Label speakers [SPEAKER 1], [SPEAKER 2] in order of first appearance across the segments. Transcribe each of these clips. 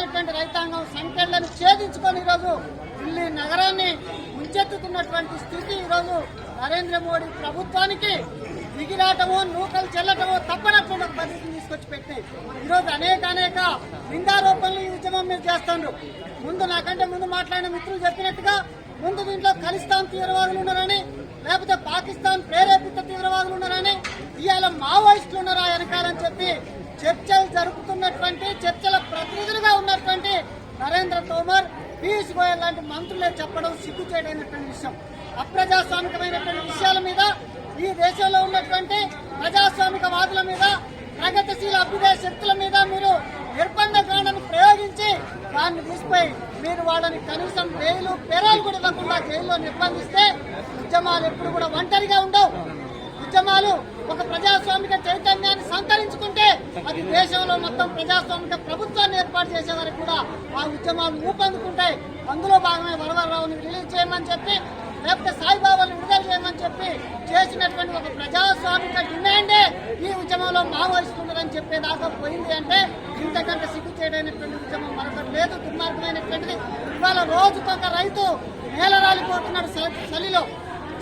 [SPEAKER 1] అయినటువంటి రైతాంగం సంఖ్యలను ఛేదించుకొని ఈరోజు ఢిల్లీ నగరాన్ని ముంచెత్తుతున్నటువంటి స్థితి ఈరోజు నరేంద్ర మోడీ ప్రభుత్వానికి దిగిరాటమో నూకలు చెల్లటమో తప్పనటువంటి ఒక పరిస్థితిని తీసుకొచ్చి పెట్టి ఈరోజు అనేక నిందారోపణలు ఈ ఉద్యమం మీద చేస్తున్నారు. ముందు నాకంటే ముందు మాట్లాడిన మిత్రులు చెప్పినట్టుగా ముందు దీంట్లో ఖలిస్తాన్ తీవ్రవాదులు ఉన్నారని, లేకపోతే పాకిస్తాన్ ప్రేరేపిత తీవ్రవాదులు ఉన్నారని, ఇవాళ మావోయిస్టులు ఉన్నారా వెనకాలని చెప్పి చర్చలు జరుపుతున్నటువంటి చర్చల ప్రతినిధులుగా ఉన్నటువంటి నరేంద్ర తోమర్, పీయూష్ గోయల్ లాంటి మంత్రులే చెప్పడం సిగ్గుచేటైనటువంటి విషయం. అప్రజాస్వామికమైనటువంటి విషయాల మీద, ఈ దేశంలో ఉన్నటువంటి ప్రజాస్వామికవాదుల మీద, ప్రగతిశీల అభ్యుదయ శక్తుల మీద మీరు నిర్బంధ కాండను ప్రయోగించి దాన్ని తీసిపోయి మీరు వాళ్ళని కనీసం బెయిలు పెరాలు కూడా ఇవ్వకుండా జైల్లో నిర్బంధిస్తే ఉద్యమాలు ఎప్పుడు కూడా ఒంటరిగా ఉండవు. ఉద్యమాలు ఒక ప్రజాస్వామిక చైతన్యాన్ని సంతరించుకుంటే అది దేశంలో మొత్తం ప్రజాస్వామిక ప్రభుత్వాన్ని ఏర్పాటు చేసే వరకు కూడా ఆ ఉద్యమాలు ఊపందుకుంటాయి. అందులో భాగమే వరవరరావుని రిలీజ్ చేయమని చెప్పి, లేకపోతే సాయిబాబాను విడుదల చేయమని చెప్పి చేసినటువంటి ఒక ప్రజాస్వామిక డిమాండే ఈ ఉద్యమంలో మావోయిస్తుందని చెప్పేదాకా పోయింది అంటే ఇంతకంటే సిగ్గు చేయడమైనటువంటి ఉద్యమం మరొకటి లేదు. దుర్మార్గమైనటువంటిది. ఇవాళ రోజుకొక రైతు నేలరాలిపోతున్నాడు.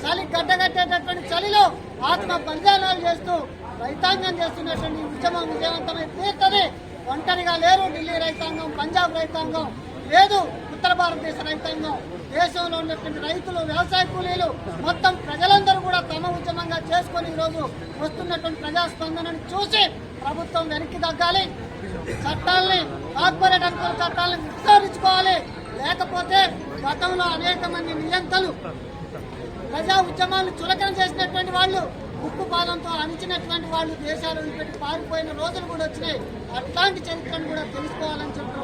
[SPEAKER 1] చలి గడ్డగట్టేటటువంటి చలిలో ఆత్మ బలిదానాలు చేస్తూ రైతాంగం చేస్తున్నటువంటి ఉద్యమం విజయవంతమై తీరుతుంది. ఒంటరిగా లేరు ఢిల్లీ రైతాంగం, పంజాబ్ రైతాంగం, లేదు ఉత్తర భారతదేశ రైతాంగం, దేశంలో ఉన్నటువంటి రైతులు, వ్యవసాయ కూలీలు, మొత్తం ప్రజలందరూ కూడా తమ ఉద్యమంగా చేసుకుని ఈరోజు వస్తున్నటువంటి ప్రజాస్పందనను చూసి ప్రభుత్వం వెనక్కి తగ్గాలి. చట్టాలని, కార్పొరేట్ అనుకూల చట్టాలను విస్తరించుకోవాలి. లేకపోతే గతంలో అనేక మంది నియంతలు ప్రజా ఉద్యమాలను చులకన చేసినటువంటి వాళ్ళు, ఉక్కు పాదంతో అణిచినటువంటి వాళ్ళు దేశాలు పెట్టి పారిపోయిన రోజులు కూడా వచ్చినాయి. అట్లాంటి చరిత్రను కూడా తెలుసుకోవాలని చెప్పి,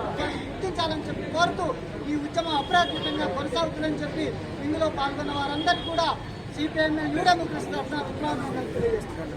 [SPEAKER 1] గుర్తించాలని చెప్పి కోరుతూ ఈ ఉద్యమం అప్రయత్నికంగా కొనసాగుతుందని చెప్పి ఇందులో పాల్గొన్న వారందరికీ కూడా సిపిఐఎంఎల్ లీడర్ తెలియజేస్తున్నారు.